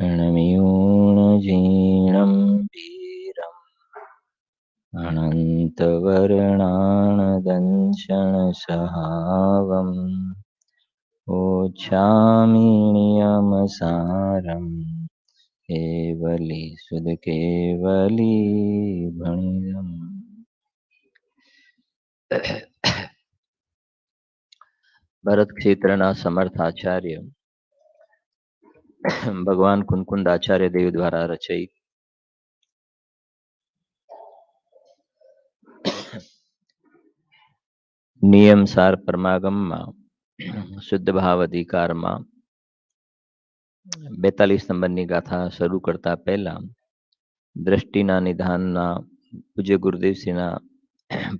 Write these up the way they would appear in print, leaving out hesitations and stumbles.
णमीयूणजीर्णं वीरम् अनन्तवर्णाणदंशनसहावम् ओछामिनियमसारम् केवली सुध केवली भणिदम्। भरत क्षेत्रना समर्थ आचार्य भगवान कुंकुंद आचार्य देव द्वारा रचित નિયમસાર પરમાગમમાં શુદ્ધ ભાવ અધિકારમાં 42 નંબરની ગાથા શરૂ કરતા પહેલા દ્રષ્ટિના નિધાનના પૂજ્ય ગુરુદેવશ્રીના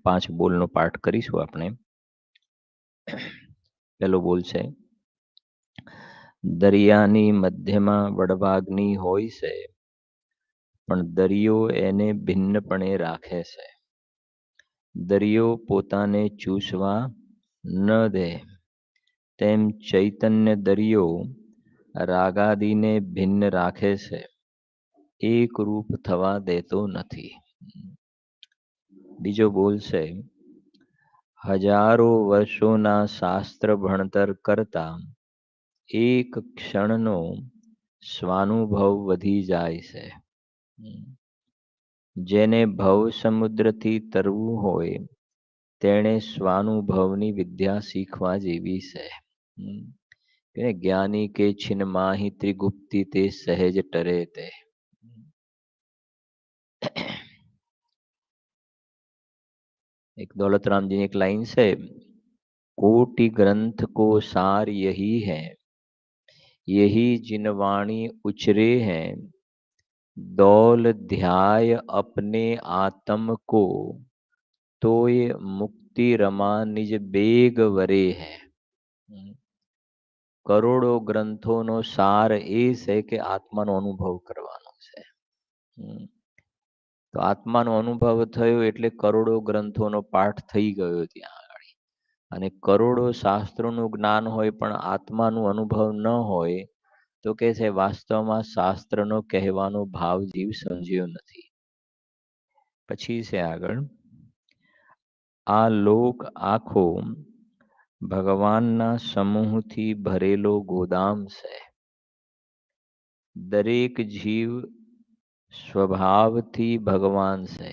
5 બોલનો પાઠ કરીશું આપણે. પહેલો બોલ છે, દરિયાની મધ્યમાં વડવાગ્નિ હોય છે, પણ દરિયો એને ભિન્નપણે રાખે છે. દરિયો પોતાને ચૂસવા ન દે, તેમ ચૈતન્ય દરિયો રાગાદિને ભિન્ન રાખે છે, એક રૂપ થવા દેતો નથી. બીજો બોલ છે, હજારો વર્ષોના શાસ્ત્ર ભણતર કરતા એક ક્ષણનો સ્વાનુભવ વધી જાય છે. જેને ભવ સમુદ્રથી તરવું હોય તેણે સ્વાનુભવની વિદ્યા શીખવા જેવી છે. જ્ઞાની કે छिन माहि त्रिगुप्ति ते सहज टरे ते. एक दौलतराम जी एक लाइन से, कोटि ग्रंथ को सार यही है, यही जिनवाणी उचरे हैं, दौल ध्याय अपने आत्म को, तो ये मुक्ति रमा निज बेग वरे है. કરોડો ગ્રંથોનો સાર એ છે કે આત્માનો અનુભવ કરવાનો છે. તો આત્માનો અનુભવ થયો એટલે કરોડો ગ્રંથોનો પાઠ થઈ ગયો ત્યાં આગળ. અને કરોડો શાસ્ત્રોનું જ્ઞાન હોય પણ આત્માનો અનુભવ ન હોય તો કે છે વાસ્તવમાં શાસ્ત્રનો કહેવાનો ભાવ જીવ સમજ્યો નથી. પછી છે આગળ, આ લોક આખો ભગવાનના સમૂહથી ભરેલો ગોદામ છે. દરેક જીવ સ્વભાવથી ભગવાન છે.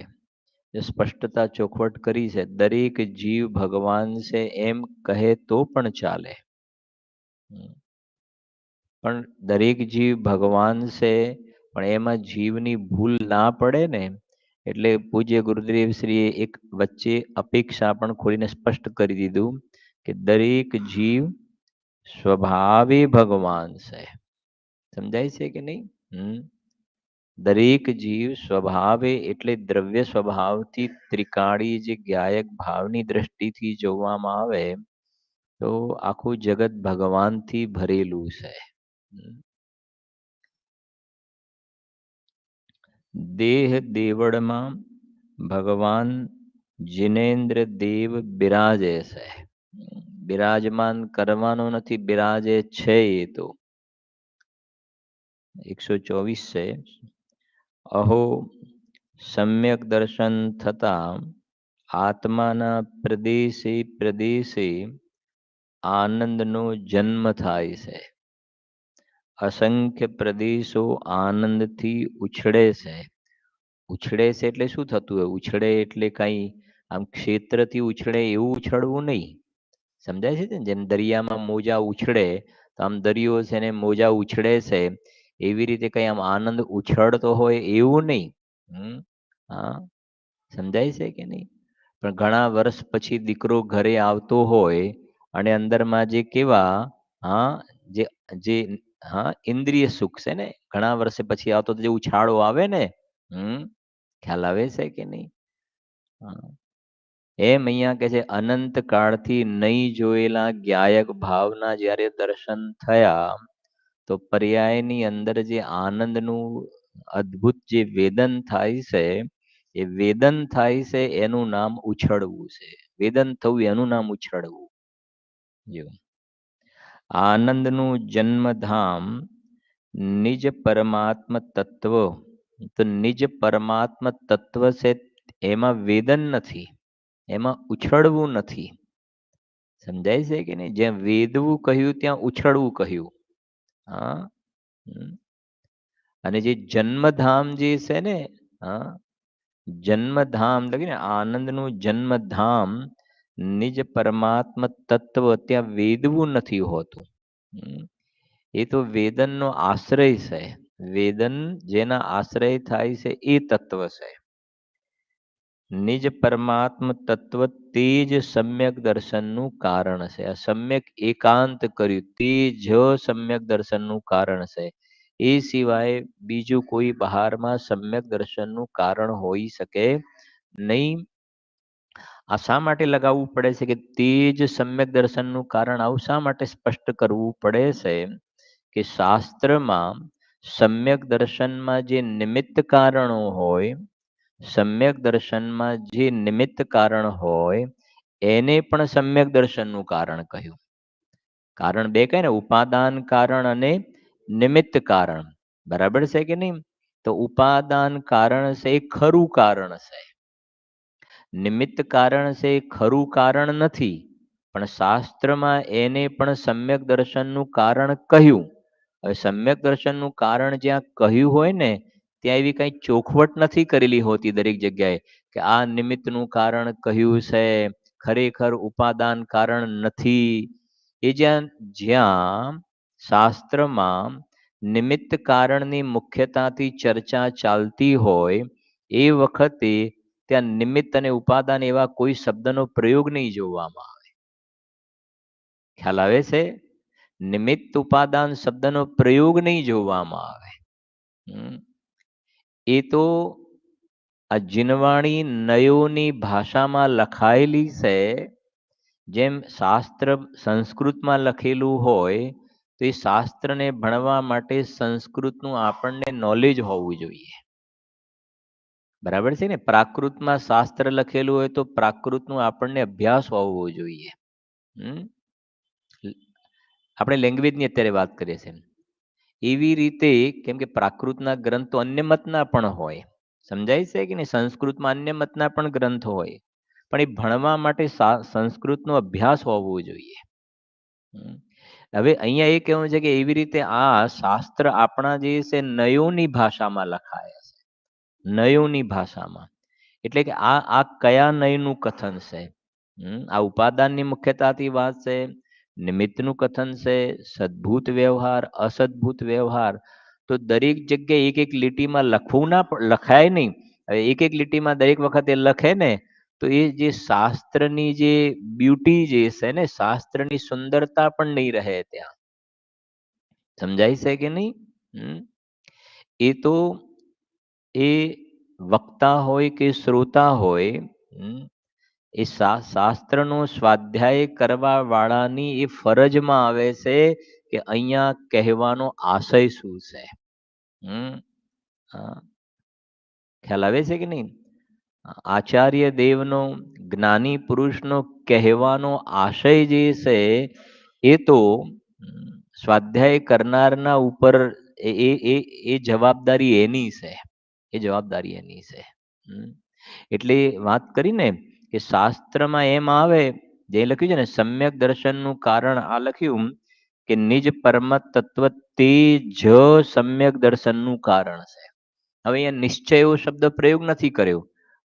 સ્પષ્ટતા ચોખવટ કરી છે, દરેક જીવ ભગવાન છે એમ કહે તો પણ ચાલે, પણ દરેક જીવ ભગવાન છે પણ એમાં જીવની ભૂલ ના પડે ને એટલે પૂજ્ય ગુરુદેવ શ્રીએ એક વચ્ચે અપેક્ષા પણ ખોલીને સ્પષ્ટ કરી દીધું કે દરેક જીવ સ્વભાવે ભગવાન છે. સમજાય છે કે નહીં? દરેક જીવ સ્વભાવે એટલે દ્રવ્ય સ્વભાવથી ત્રિકાળી જે જ્ઞાયક ભાવની દ્રષ્ટિથી જોવામાં આવે તો આખું જગત ભગવાનથી ભરેલું છે. દેહ દેવળમાં ભગવાન જિનેન્દ્ર દેવ બિરાજે છે. બિરાજમાન કરવાનો નથી, બિરાજે છે. એ તો 124 છે. અહો સમ્યક દર્શન થતા આત્માના પ્રદેશે પ્રદેશે આનંદનો જન્મ થાય છે. અસંખ્ય પ્રદેશો આનંદથી ઉછળે છે. ઉછળે છે એટલે શું થતું હોય? ઉછળે એટલે કઈ આમ ક્ષેત્રથી ઉછળે એવું ઉછળવું નહીં. સમજાય છે ને? જેમ દરિયામાં મોજા ઉછળે તો આમ દરિયો છે ને મોજા ઉછળે છે એવી રીતે કઈ આમ આનંદ ઉછળતો હોય એવું નહીં. હા, સમજાય છે કે નહીં? પણ ઘણા વર્ષ પછી દીકરો ઘરે આવતો હોય અને અંદરમાં જે કેવા હા જે જે હા ઇન્દ્રિય સુખ છે ને, ઘણા વર્ષે પછી આવતો જે ઉછાળો આવે ને, ખ્યાલ આવે છે કે નહીં? એમ અહીંયા કે છે અનંત કાળથી નહીં જોયેલા જ્ઞાયક ભાવના જ્યારે દર્શન થયા તો પર્યાયની અંદર જે આનંદનું અદ્ભુત જે વેદન થાય છે એ વેદન થાય છે એનું નામ ઉછળવું છે. વેદન થવું એનું નામ ઉછળવું. જો આનંદનું જન્મધામ નિજ પરમાત્મ તત્વ, તો નિજ પરમાત્મ તત્વ છે એમાં વેદન નથી, એમાં ઉછળવું નથી. સમજાય છે કે નહીં? જ્યાં વેદવું કહ્યું ત્યાં ઉછળવું કહ્યું. હા. અને જે જન્મધામ જે છે ને, હા, જન્મધામ લખી ને આનંદનું જન્મધામ નિજ પરમાત્મ તત્વ, ત્યાં વેદવું નથી હોતું. એ તો વેદનનો આશ્રય છે. વેદન જેના આશ્રય થાય છે એ તત્વ છે. નિજ પરમાત્મ તત્વ તે જ સમ્યક દર્શનનું કારણ છે. આ સમ્યક એકાંત કર્યું તે જ સમ્યક દર્શનનું કારણ છે. એ સિવાય બીજું કોઈ બહારમાં સમ્યક દર્શનનું કારણ હોઈ શકે નહીં. આ શા માટે લગાવવું પડે છે કે તે જ સમ્યક દર્શનનું કારણ? આવું શા માટે સ્પષ્ટ કરવું પડે છે કે શાસ્ત્રમાં સમ્યક દર્શનમાં જે નિમિત્ત કારણો હોય, સમ્યક દર્શનમાં જે નિમિત્ત કારણ હોય એને પણ સમ્યક દર્શનનું કારણ કહ્યું. કારણ બે કહે ને, ઉપાદાન કારણ અને નિમિત્ત કારણ. બરાબર છે કે નહીં? તો ઉપાદાન કારણ છે એ ખરું કારણ છે, નિમિત્ત કારણ છે એ ખરું કારણ નથી. પણ શાસ્ત્રમાં એને પણ સમ્યક દર્શનનું કારણ કહ્યું. હવે સમ્યક દર્શનનું કારણ જ્યાં કહ્યું હોય ને, ત્યાં એવી કઈ ચોખવટ નથી કરેલી હોતી દરેક જગ્યાએ કે આ નિમિત્તનું કારણ કહ્યું છે, ખરેખર ઉપાદાન કારણ નથી. એ જ્યાં જ્યાં શાસ્ત્રમાં નિમિત્ત કારણની મુખ્યતાથી ચર્ચા ચાલતી હોય એ વખતે ત્યાં નિમિત્ત અને ઉપાદાન એવા કોઈ શબ્દનો પ્રયોગ નહીં જોવામાં આવે. ખ્યાલ આવે છે? નિમિત્ત ઉપાદાન શબ્દનો પ્રયોગ નહીં જોવામાં આવે. એ તો આ જીનવાણી નયોની ભાષામાં લખાયેલી છે. જેમ શાસ્ત્ર સંસ્કૃતમાં લખેલું હોય તો એ શાસ્ત્રને ભણવા માટે સંસ્કૃતનું આપણને નોલેજ હોવું જોઈએ. બરાબર છે ને? પ્રાકૃતમાં શાસ્ત્ર લખેલું હોય તો પ્રાકૃતનું આપણને અભ્યાસ હોવો જોઈએ. આપણે લેંગ્વેજની અત્યારે વાત કરીએ છીએ. એવી રીતે કેમ કે પ્રાકૃતના ગ્રંથો અન્ય મતના પણ હોય. સમજાય છે કે નહીં? સંસ્કૃતમાં અન્ય મતના પણ ગ્રંથ હોય, પણ એ ભણવા માટે સંસ્કૃતનો અભ્યાસ હોવો જોઈએ. હવે અહીંયા એ કહેવું છે કે એવી રીતે આ શાસ્ત્ર આપણા જે છે નયોની ભાષામાં લખાયા છે. નયોની ભાષામાં એટલે કે આ કયા નયનું કથન છે? આ ઉપાદાનની મુખ્યતાથી વાત છે, નિમિત્તનું કથન છે, સદભૂત વ્યવહાર, અસદભૂત વ્યવહાર. તો દરેક જગ્યાએ એક એક લીટીમાં લખવું ના લખાય નહીં. હવે એક એક લીટીમાં દરેક વખતે લખે ને તો એ જે શાસ્ત્રની જે બ્યુટી જે છે ને, શાસ્ત્રની સુંદરતા પણ નહીં રહે ત્યાં. સમજાય છે કે નહીં? એ તો એ વક્તા હોય કે શ્રોતા હોય, એ શાસ્ત્રનો સ્વાધ્યાય કરવા વાળાની એ ફરજમાં આવે છે કે અહીંયા કહેવાનો આશય શું છે. ખ્યાલ આવે છે કે નહીં? આચાર્ય દેવનો, જ્ઞાની પુરુષનો કહેવાનો આશય જે છે એ તો સ્વાધ્યાય કરનારના ઉપર એ જવાબદારી એની છે. એ જવાબદારી એની છે. એટલે વાત કરીને કે શાસ્ત્રમાં એમ આવે જે લખ્યું છે ને, સમ્યક દર્શનનું કારણ આ લખ્યું કે નિજ પરમ તત્વ તે જ સમ્યક દર્શનનું કારણ છે. હવે અહીંયા નિશ્ચય એવો શબ્દ પ્રયોગ નથી કર્યો,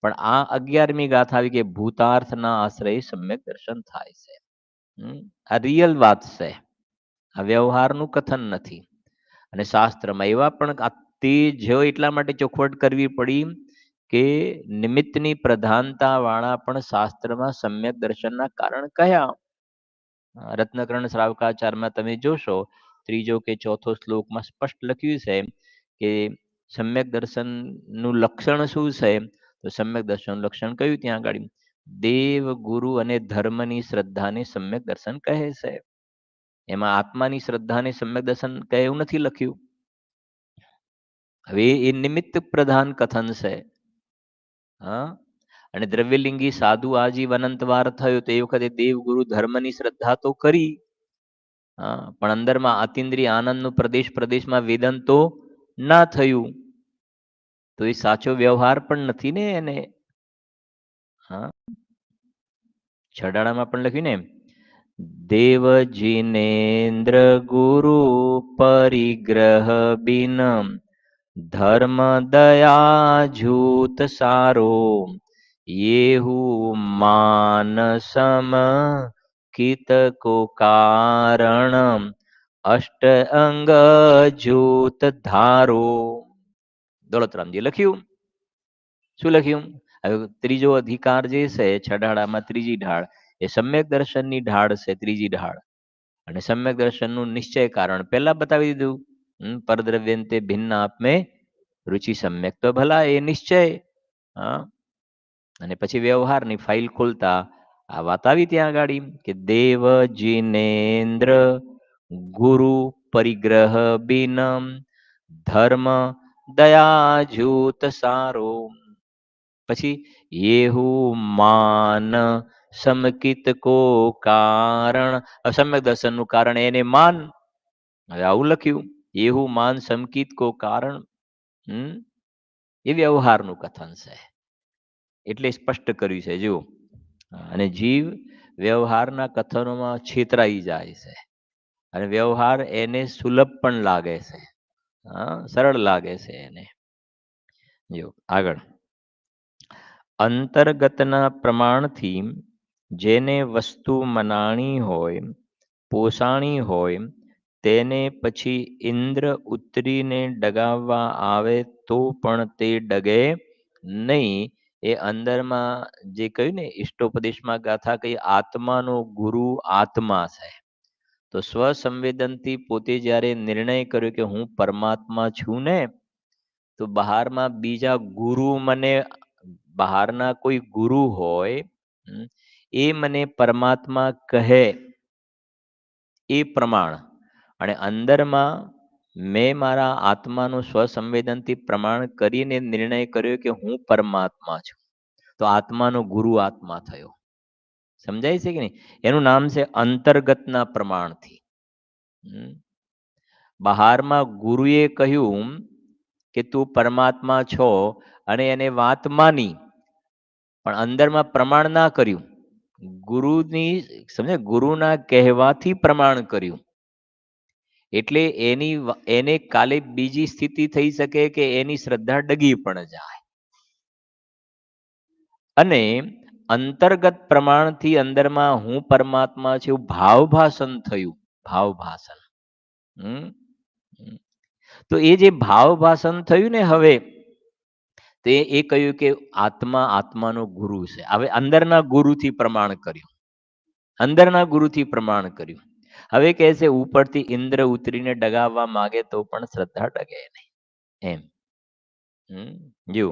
પણ આ 11મી ગાથા આવી કે ભૂતાર્થના આશ્રય સમ્યક દર્શન થાય છે. આ રિયલ વાત છે, આ વ્યવહારનું કથન નથી. અને શાસ્ત્રમાં એવા પણ તે જ એટલા માટે ચોખવટ કરવી પડી કે નિમિત્તની પ્રધાનતા વાળા પણ શાસ્ત્રમાં સમ્યક દર્શનના કારણ કયા. રત્નકર્ણ શ્રાવકાચારમાં તમે જોશો ત્રીજો કે ચોથો શ્લોકમાં સ્પષ્ટ લખ્યું છે કે સમ્યક દર્શનનું લક્ષણ શું છે? તો સમ્યક દર્શનનું લક્ષણ કયું ત્યાં આગળ? દેવ, ગુરુ અને ધર્મની શ્રદ્ધાને સમ્યક દર્શન કહે છે. એમાં આત્માની શ્રદ્ધાને સમ્યક દર્શન કહે એવું નથી લખ્યું. હવે એ નિમિત્ત પ્રધાન કથન છે. અને દ્રવ્યલિંગી સાધુ આજીવ અનંતવાર થયો તો એ વખતે દેવ, ગુરુ, ધર્મની શ્રદ્ધા તો કરી, પણ અંદરમાં અતિન્દ્રિય આનંદનું પ્રદેશ પ્રદેશમાં વેદન તો ના થયું, તો એ સાચો વ્યવહાર પણ નથી ને એને. હા, છડાળામાં પણ લખ્યું ને, દેવજીનેન્દ્ર ગુરુ પરિગ્રહ બિન ધર્મ દયા જૂત સારો येहू मानसम कित को कारण अष्ट अंग जूत धारो. દોલતરામજી લખ્યું. શું લખ્યું? હવે ત્રીજો અધિકાર જે છે છડાળામાં ત્રીજી ઢાળ એ સમ્યક દર્શનની ઢાળ છે, ત્રીજી ઢાળ. અને સમ્યક દર્શનનું નિશ્ચય કારણ પહેલા બતાવી દીધું. પરદ્રવ્યંતે ભિન્ન આપમે રુચિ સમ્યક તો ભલા એ નિશ્ચય. હા, અને પછી વ્યવહારની ફાઇલ ખોલતા આ વાત આવી ત્યાં આગળ કે દેવ જીનેન્દ્ર ગુરુ પરિગ્રહ બિન ધર્મ દયા જૂત સારો. પછી येहू માન સમકિત કો કારણ, અસમ્યક દર્શનનું કારણ એને માન. હવે આવું લખ્યું, येहू માન સમકિત કો કારણ. એ વ્યવહારનું કથન છે, એટલે સ્પષ્ટ કર્યું છે જુઓ. અને જીવ વ્યવહારના કથનોમાં છેતરાઈ જાય છે, અને વ્યવહાર એને સુલભ પણ લાગે છે, સરળ લાગે છે એને. જો આગળ, અંતર્ગતના પ્રમાણથી જેને વસ્તુ મનાણી હોય, પોષાણી હોય, તેને પછી ઇન્દ્ર ઉતરીને ડગાવવા આવે તો પણ તે ડગે નહીં. એ અંદરમાં જે કહ્યું ને ઇષ્ટોપદેશમાં ગાથા કઈ આત્માનો ગુરુ આત્મા છે. તો સ્વસંવેદનથી પોતે જ્યારે નિર્ણય કર્યો કે હું પરમાત્મા છું ને, તો બહારમાં બીજા ગુરુ મને, બહારના કોઈ ગુરુ હોય એ મને પરમાત્મા કહે એ પ્રમાણ, અને અંદરમાં મેં મારા આત્માનું સ્વસંવેદનથી પ્રમાણ કરીને નિર્ણય કર્યો કે હું પરમાત્મા છું, તો આત્માનો ગુરુ આત્મા થયો. સમજાય છે કે નહીં? એનું નામ છે અંતર્ગતના પ્રમાણથી. બહારમાં ગુરુએ કહ્યું કે તું પરમાત્મા છો, અને એને વાત માની, પણ અંદરમાં પ્રમાણ ના કર્યું. ગુરુની સમજે, ગુરુના કહેવાથી પ્રમાણ કર્યું, એટલે એને કાલે બીજી સ્થિતિ થઈ શકે કે એની શ્રદ્ધા ડગી પણ જાય. અને અંતર્ગત પ્રમાણથી અંદરમાં હું પરમાત્મા છું એવું ભાવભાષણ થયું. ભાવભાષણ. તો એ જે ભાવભાષણ થયું ને, હવે તે એ કહ્યું કે આત્મા આત્માનો ગુરુ છે. હવે અંદરના ગુરુથી પ્રમાણ કર્યું, અંદરના ગુરુથી પ્રમાણ કર્યું. હવે કહે છે ઉપરથી ઇન્દ્ર ઉતરીને ડગાવવા માંગે તો પણ શ્રદ્ધા ડગે નહીં. એમ જો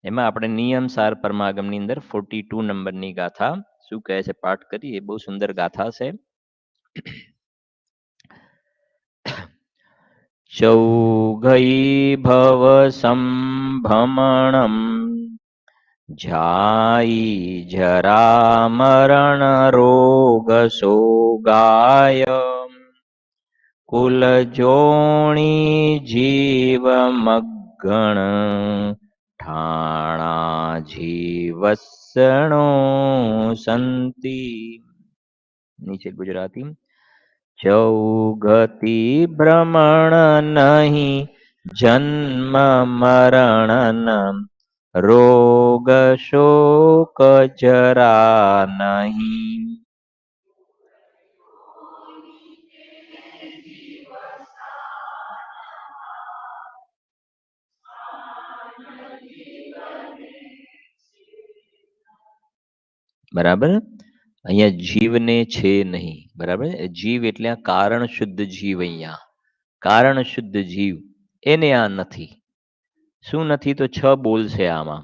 એમાં આપણે નિયમસાર પરમાગમની અંદર 42 નંબરની ગાથા શું કહે છે પાઠ કરીએ. બહુ સુંદર ગાથા છે. ચૌગઈ ભવ સંભમણમ જાઈ જરા મરણ રોગ સોગાય કુલ જોણી જીવ મગ્ગણ ઠાણા જીવસણો સંતિ. નીચે ગુજરાતી. ચૌગતિ ભ્રમણ નહીં જન્મ મરણ રોગ શોક જરા નહીં. બરાબર. અહીંયા જીવને છે નહીં. બરાબર. જીવ એટલે આ કારણ શુદ્ધ જીવ. અહીંયા કારણ શુદ્ધ જીવ એને આ નથી. શું નથી? તો 6 બોલ છે આમાં.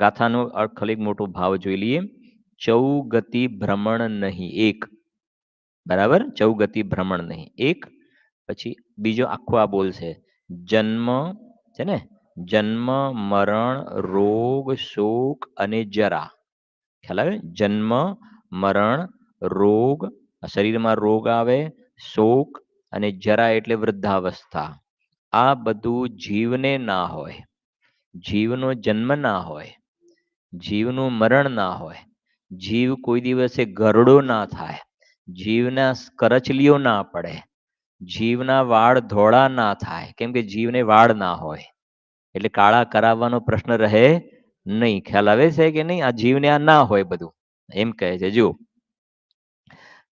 ગાથાનો અર્થ ખાલી મોટો ભાવ જોઈ લઈએ. ચૌગતિ ભ્રમણ નહીં એક. બરાબર. ચૌગતિ ભ્રમણ નહીં એક. પછી બીજો આખો આ બોલ છે જન્મ છે ને, જન્મ મરણ રોગ શોક અને જરા. ખ્યાલ આવે? જન્મ મરણ રોગ, શરીરમાં રોગ આવે, શોક અને જરા એટલે વૃદ્ધાવસ્થા. આ બધું જીવને ના હોય. જીવનો જન્મ ના હોય, જીવનું મરણ ના હોય, જીવ કોઈ દિવસે ગરડો ના થાય, જીવના કરચલીઓ ના પડે, જીવના વાળ ધોળા ના થાય, કેમ કે જીવને વાળ ના હોય, એટલે કાળા કરાવવાનો પ્રશ્ન રહે નહીં. ખ્યાલ આવે છે કે નહીં? આ જીવને આ ના હોય બધું, એમ કહે છે. જો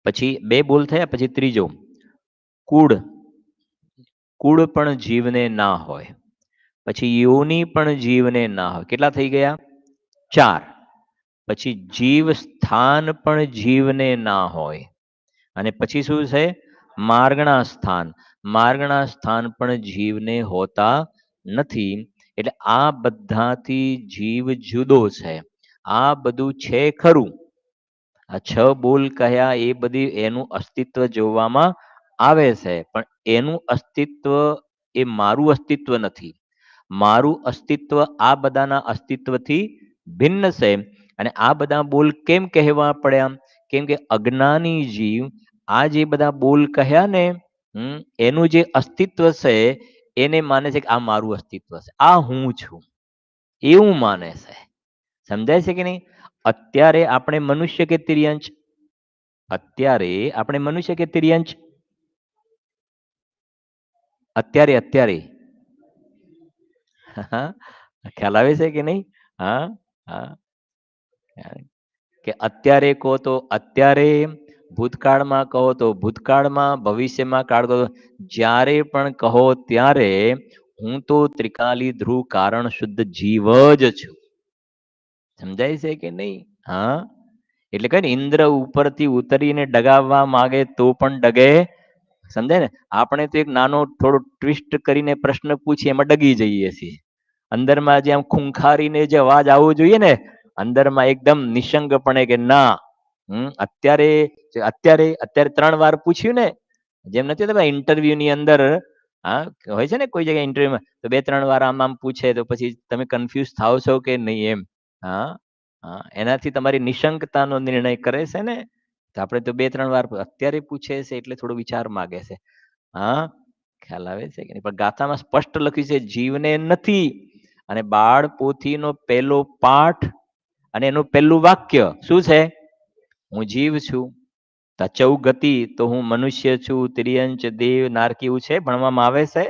પછી બે બોલ થયા, પછી ત્રીજો કુળ. કુળ પણ જીવને ના હોય. પછી યોની પણ જીવને ના હોય. કેટલા થઈ ગયા? 4. પછી જીવ સ્થાન પણ જીવને ના હોય. અને પછી શું છે? માર્ગણા સ્થાન. માર્ગણા સ્થાન પણ જીવને હોતા નથી. એટલે આ બધાથી જીવ જુદો છે. આ બધું છે ખરું. આ 6 બોલ કહ્યા એ બધી એનું અસ્તિત્વ જોવામાં આવે છે, પણ એનું અસ્તિત્વ એ મારું અસ્તિત્વ નથી. મારું અસ્તિત્વ આ બધાના અસ્તિત્વથી ભિન્ન છે. અને આ બધા બોલ કેમ કહેવા પડ્યા? કેમ કે અજ્ઞાની જીવ આ જે બધા બોલ કહ્યા ને, એનું જે અસ્તિત્વ છે એને માને છે કે આ મારું અસ્તિત્વ છે, આ હું છું, એવું માને છે. સમજાય છે કે નહીં? અત્યારે આપણે મનુષ્ય કે તિર્યંચ? અત્યારે આપણે મનુષ્ય કે તિર્યંચ? અત્યારે અત્યારે ખ્યાલ આવે છે કે નહીં? હા, હા. કે અત્યારે કહો તો અત્યારે, ભૂતકાળમાં કહો તો ભૂતકાળમાં, ભવિષ્યમાં કાળ કહો, જ્યારે પણ કહો ત્યારે હું તો ત્રિકાલી ધ્રુવ કારણ શુદ્ધ જીવ જ છું. સમજાય છે કે નહીં? હા. એટલે કઈ ને, ઇન્દ્ર ઉપરથી ઉતરીને ડગાવવા માંગે તો પણ ડગે. સમજાય ને? આપણે તો એક નાનો થોડો ટ્વિસ્ટ કરીને પ્રશ્ન પૂછીએ, એમાં ડગી જઈએ છીએ. અંદરમાં જે આમ ખૂંખારીને જે અવાજ આવવો જોઈએ ને, અંદરમાં એકદમ નિશંકપણે કે ના, અત્યારે અત્યારે અત્યારે 3 વાર પૂછ્યું ને, જેમ નથી હોતા ઇન્ટરવ્યુ ની અંદર, હા હોય છે ને કોઈ જગ્યાએ ઇન્ટરવ્યુમાં, તો 2-3 વાર આમ આમ પૂછે તો પછી તમે કન્ફ્યુઝ થાવ છો કે નહીં એમ. હા, હા, એનાથી તમારી નિશંકતાનો નિર્ણય કરે છે ને. તો આપણે તો 2-3 વાર અત્યારે પૂછે છે એટલે થોડો વિચાર માગે છે. હા, ખ્યાલ આવે છે કે નહીં? પણ ગાથામાં સ્પષ્ટ લખ્યું છે જીવને નથી. અને બાળ પોથીનો પહેલો પાઠ અને એનું પહેલું વાક્ય શું છે? હું જીવ છું. તચૌ ગતિ, તો હું મનુષ્ય છું, તિર્યંચ, દેવ, નારકી, એવું છે ભણવામાં આવે છે?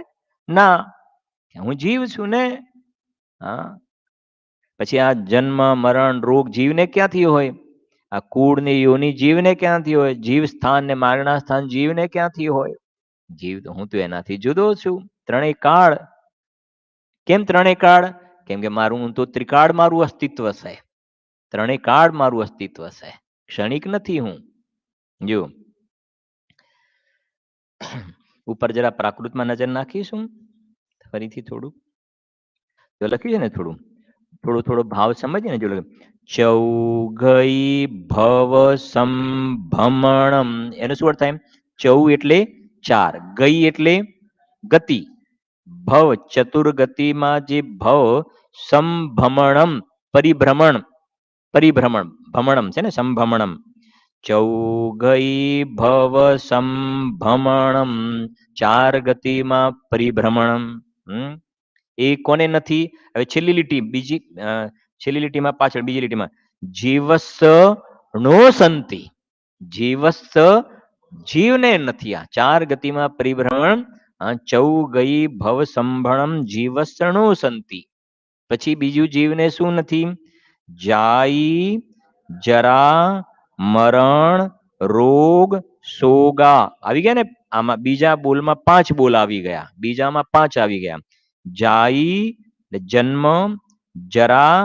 ના, હું જીવ છું ને. હા. પછી આ જન્મ, મરણ, રોગ જીવને ક્યાંથી હોય? આ કુળ ને યોની જીવને ક્યાંથી હોય? જીવ સ્થાન ને મારણા સ્થાન જીવને ક્યાંથી હોય? જીવ તો હું તો એનાથી જુદો છું. ત્રણેય કાળ. કેમ ત્રણેય કાળ? કેમ કે મારું, હું તો ત્રિકાળ મારું અસ્તિત્વ છે. ત્રણેય કાળ મારું અસ્તિત્વ છે, ક્ષણિક નથી હું. જો ઉપર જરા પ્રાકૃતમાં નજર નાખીશું ફરીથી થોડું. જો લખ્યું છે ને થોડું થોડું થોડો ભાવ સમજીએ ને. જો ચૌગઈ ભવ સંભમણમ, એનો શું અર્થ થાય? ચૌ એટલે 4, ગઈ એટલે ગતિ, ભવ ચતુર્ગતિમાં જે ભવ, સંભમણમ પરિભ્રમણ, પરિભ્રમણ, ભમણમ છે ને, સંભમણમ. ચૌગઈ ભવ સંભમણમ, 4 ગતિમાં પરિભ્રમણમ. એ કોને નથી? હવે છેલ્લી લીટી, બીજી છેલ્લી લીટીમાં, પાછળ બીજી લીટીમાં, જીવસ નો સંતિ. જીવસ જીવને નથી. આ 4 ગતિમાં પરિભ્રમણ, ચૌગઈ ભવ સંભણમ જીવસણો સંતિ. પછી બીજું જીવને શું નથી? જાઈ, જરા, મરણ, રોગ, સોગા. આવી ગયા ને? આમાં બીજા બોલમાં 5 બોલ આવી ગયા, બીજામાં 5 આવી ગયા. જાઈ જન્મ, જરા,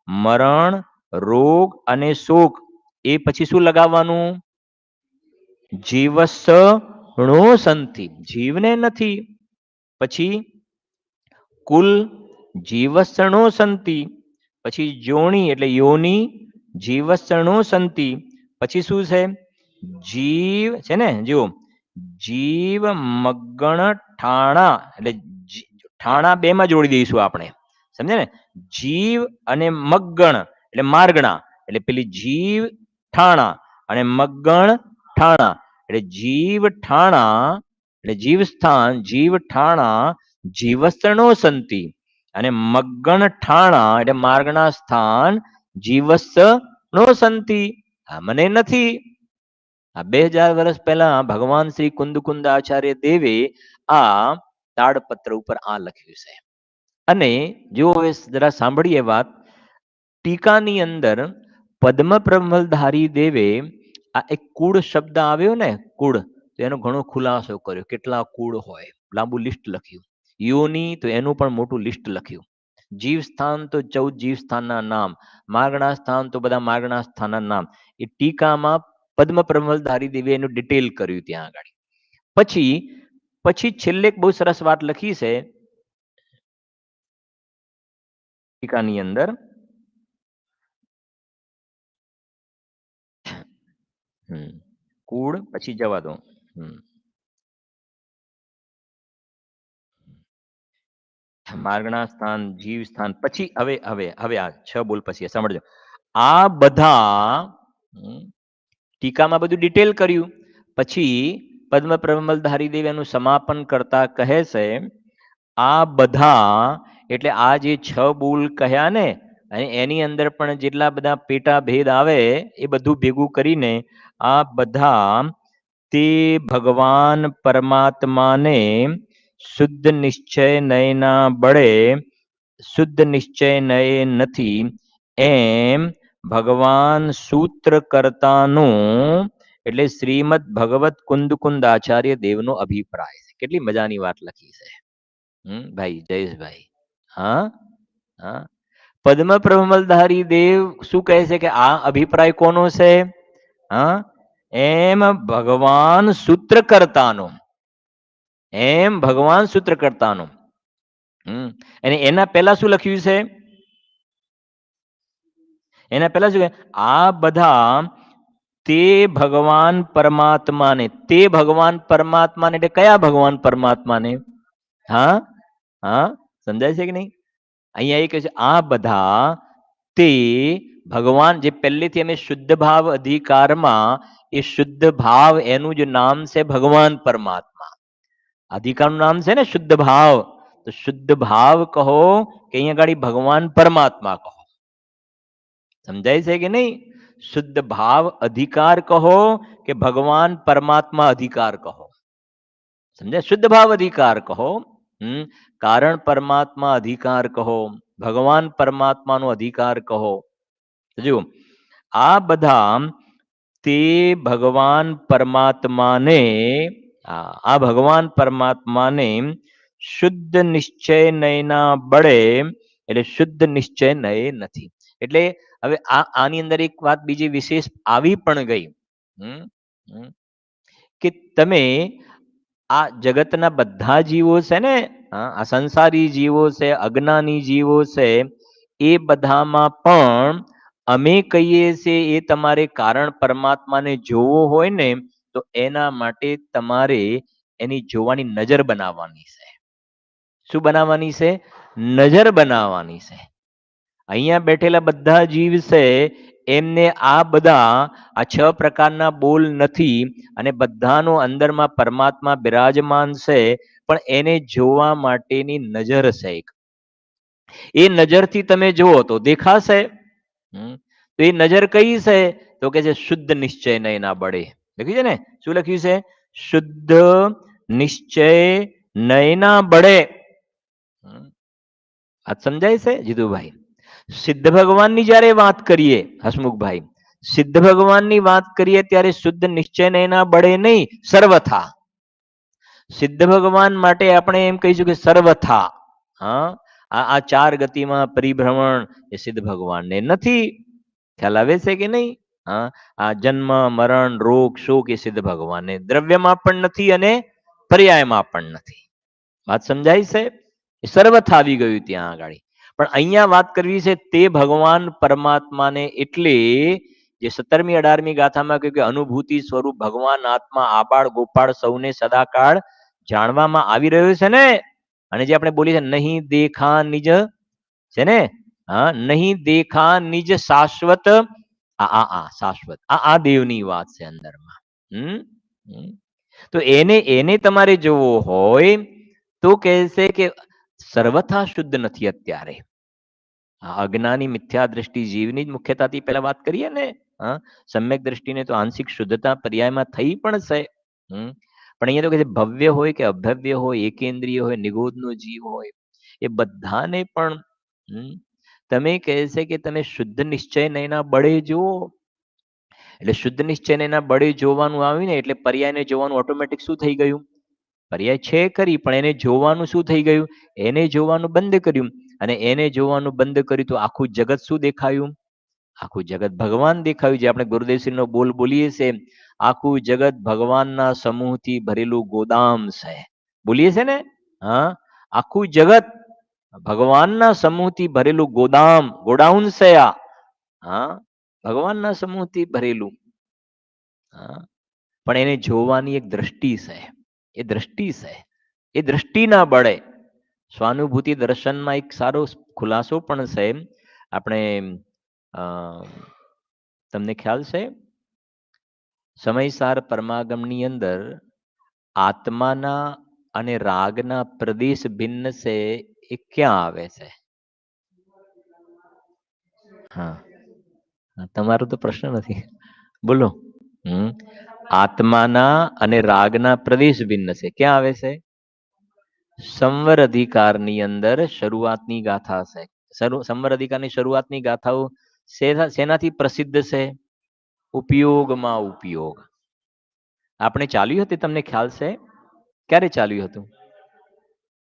મરણ, રોગ અને શોક. એ પછી શું લગાવવાનું? જીવસ ણો સંતિ, જીવને નથી. પછી કુલ, જીવસણો સંતિ. પછી જોણી એટલે યોની, જીવસણો સંતિ. પછી શું છે? જીવ છે ને, જો જીવ મગણ ઠાણા, એટલે ઠાણા 2 માં જોડી દઈશું આપણે, સમજે ને? જીવ અને મગણ એટલે માર્ગણા, એટલે પેલી જીવ ઠાણા અને મગણ ઠાણા એટલે જીવ ઠાણા એટલે જીવ સ્થાન જીવ ઠાણા જીવસણો સંતિ અને મગણ ઠાણા એટલે માર્ગના સ્થાન જીવસ નો સંતિ મને નથી. આ 2000 વર્ષ પહેલા ભગવાન શ્રી કુંદકુંદ આચાર્ય દેવે આ તાડપત્ર ઉપર આ લખ્યું છે. અને જો હવે જરા સાંભળીએ વાત, ટીકાની અંદર પદ્મ પ્રમલધારી દેવે આ એક કુળ શબ્દ આવ્યો ને કુળ, તો એનો ઘણો ખુલાસો કર્યો, કેટલા કુળ હોય, લાંબુ લિસ્ટ લખ્યું. યોની તો એનું પણ મોટું લિસ્ટ લખ્યું. જીવ સ્થાન તો 14 જીવ સ્થાનના નામ, માર્ગણા સ્થાન તો બધા માર્ગણા સ્થાનના નામ. એ ટીકામાં પદ્મ પ્રમલધારી દેવે એનું ડિટેલ કર્યું ત્યાં આગળ. પછી પછી છેલ્લે એક બહુ સરસ વાત લખી છે ટીકાની અંદર. કુળ પછી જવા દો. માર્ગણા સ્થાન જીવ સ્થાન પછી હવે હવે હવે આ 6 બોલ પછી સમજો. આ બધા ટીકામાં બધું ડિટેલ કર્યું. પછી પદ્મ પ્રમલધારી દેવ એનું સમાપન કરતા કહે છે આ બધા એટલે આ જે 6 બોલ કહ્યા ને, અને એની અંદર પણ જેટલા બધા પેટા ભેદ આવે એ બધું ભેગું કરીને આ બધા તે ભગવાન પરમાત્માને શુદ્ધ નિશ્ચય નયના બળે, શુદ્ધ નિશ્ચય નય નથી એમ ભગવાન સૂત્ર કરતાનું એટલે શ્રીમદ ભગવત કુંદ આચાર્ય દેવનો અભિપ્રાય છે. કેટલી મજાની વાત લખી છે ભાઈ જયેશભાઈ. હા હા, પદ્મ પ્રમલધારી દેવ શું કહે છે કે આ અભિપ્રાય કોનો છે? હા, એમ ભગવાન સૂત્રકર્તાનો, એમ ભગવાન સૂત્રકર્તાનો. અને એના પહેલા શું લખ્યું છે? એના પહેલા શું? આ બધા તે ભગવાન પરમાત્માને, તે ભગવાન પરમાત્માને એટલે કયા ભગવાન પરમાત્માને? હા હા, સમજાય છે કે નહીં? અહીંયા એ કહે છે આ બધા તે ભગવાન, જે પહેલેથી અમે શુદ્ધ ભાવ અધિકારમાં, એ શુદ્ધ ભાવ એનું જ નામ છે ભગવાન પરમાત્મા. અધિકારનું નામ છે ને શુદ્ધ ભાવ, તો શુદ્ધ ભાવ કહો કે અહીંયા ગાડી ભગવાન પરમાત્મા કહો. સમજાય છે કે નહીં? શુદ્ધ ભાવ અધિકાર કહો કે ભગવાન પરમાત્મા અધિકાર કહો. સમજાય? શુદ્ધ ભાવ અધિકાર કહો, કારણ પરમાત્મા અધિકાર કહો, ભગવાન પરમાત્માનો અધિકાર કહો. જો આ બધા તે ભગવાન પરમાત્માને, આ ભગવાન પરમાત્માને શુદ્ધ નિશ્ચય નયના બળે એટલે શુદ્ધ નિશ્ચય નય નથી. એટલે હવે આની અંદર એક વાત બીજી વિશેષ આવી પણ ગઈ કે તમે આ જગતના બધા જીવો છે ને, આ સંસારી જીવો છે, અજ્ઞાની જીવો છે, એ બધામાં પણ અમે કહીએ છીએ એ તમારે કારણ પરમાત્માને જોવો હોય ને, તો એના માટે તમારે એની જોવાની નજર બનાવવાની છે. શું બનાવવાની છે? નજર બનાવવાની છે. અહીંયા બેઠેલા બધા જીવ છે એમને આ બધા આ 6 પ્રકારના બોલ નથી, અને બધાનો અંદરમાં પરમાત્મા બિરાજમાન છે, પણ એને જોવા માટેની નજર છે. એ નજરથી તમે જુઓ તો દેખાશે. તો એ નજર કઈ છે? તો કે છે શુદ્ધ નિશ્ચય નયના બળે. લખ્યું છે ને? શું લખ્યું છે? શુદ્ધ નિશ્ચય નયના બળે. આ સમજાય છે જીતુભાઈ? સિદ્ધ ભગવાનની જ્યારે વાત કરીએ હસમુખભાઈ, સિદ્ધ ભગવાનની વાત કરીએ ત્યારે શુદ્ધ નિશ્ચય એના બળે નહીં, સર્વથા. સિદ્ધ ભગવાન માટે આપણે એમ કહીશું કે સર્વથા. હા, આ 4 ગતિમાં પરિભ્રમણ એ સિદ્ધ ભગવાનને નથી. ખ્યાલ આવે છે કે નહીં? હા, આ જન્મ મરણ રોગ શોક એ સિદ્ધ ભગવાનને દ્રવ્યમાં પણ નથી અને પર્યાયમાં પણ નથી. વાત સમજાય છે? એ સર્વથા આવી ગયું ત્યાં આગળ. પણ અહીંયા વાત કરવી છે તે ભગવાન પરમાત્માને, એટલે જે 17મી 18મી ગાથામાં કહ્યું કે અનુભૂતિ સ્વરૂપ ભગવાન આત્મા આબાળ ગોપાળ સૌને સદાકાળ જાણવામાં આવી રહ્યો છે ને. અને જે આપણે બોલીએ છે નહીં દેખા નિજ છે ને, હા, નહીં દેખા નિજ શાશ્વત આ શાશ્વત આ દેવની વાત છે અંદરમાં. હમ તો એને તમારે જોવો હોય તો કહેશે કે સર્વથા શુદ્ધ નથી અત્યારે. અજ્ઞાની મિથ્યા દ્રષ્ટિ જીવની જ મુખ્યતાથી પહેલા વાત કરીએ ને. સમ્યક દ્રષ્ટિને તો આંશિક શુદ્ધતા પર્યાયમાં થઈ પણ છે. પણ અહીંયા તો કે ભવ્ય હોય કે અભવ્ય હોય, એકેન્દ્રિય હોય, નિગોદનો જીવ હોય, એ બધાને પણ તમે કહેશે કે તમે શુદ્ધ નિશ્ચય નયના બળે જુઓ. એટલે શુદ્ધ નિશ્ચય નયના બળે જોવાનું આવ્યું ને એટલે પર્યાયને જોવાનું ઓટોમેટિક શું થઈ ગયું? પર્યાય છે કરી, પણ એને જોવાનું શું થઈ ગયું? એને જોવાનું બંધ કર્યું. અને એને જોવાનું બંધ કર્યું તો આખું જગત શું દેખાયું? આખું જગત ભગવાન દેખાયું. જે આપણે ગુરુદેવશ્રીનો બોલ બોલીએ છીએ, આખું જગત ભગવાનના સમૂહથી ભરેલું ગોદામ છે. બોલીએ છે ને? હા, આખું જગત ભગવાનના સમૂહથી ભરેલું ગોડાઉન છે આ. હા, ભગવાનના સમૂહથી ભરેલું. હા, પણ એને જોવાની એક દ્રષ્ટિ છે. એ દ્રષ્ટિ છે. એ દ્રષ્ટિના બળે સ્વાનુભૂતિ દર્શનમાં એક સારો ખુલાસો પણ છે. આપણે તમને ખ્યાલ છે સમયસાર પરમાગમની અંદર આત્માના અને રાગના પ્રદેશ ભિન્ન છે. એ ક્યાં આવે છે? હા, તમારો તો પ્રશ્ન નથી. બોલો. આત્માના અને રાગના પ્રદેશ ભિન્ન છે. ક્યાં આવે છે? સંવર અધિકારની અંદર શરૂઆતની ગાથા છે. સંવર અધિકારની શરૂઆતની ગાથાઓ શેનાથી પ્રસિદ્ધ છે? ઉપયોગમાં ઉપયોગ. આપણે ચાલ્યું હતું, તમને ખ્યાલ છે? ક્યારે ચાલ્યું હતું?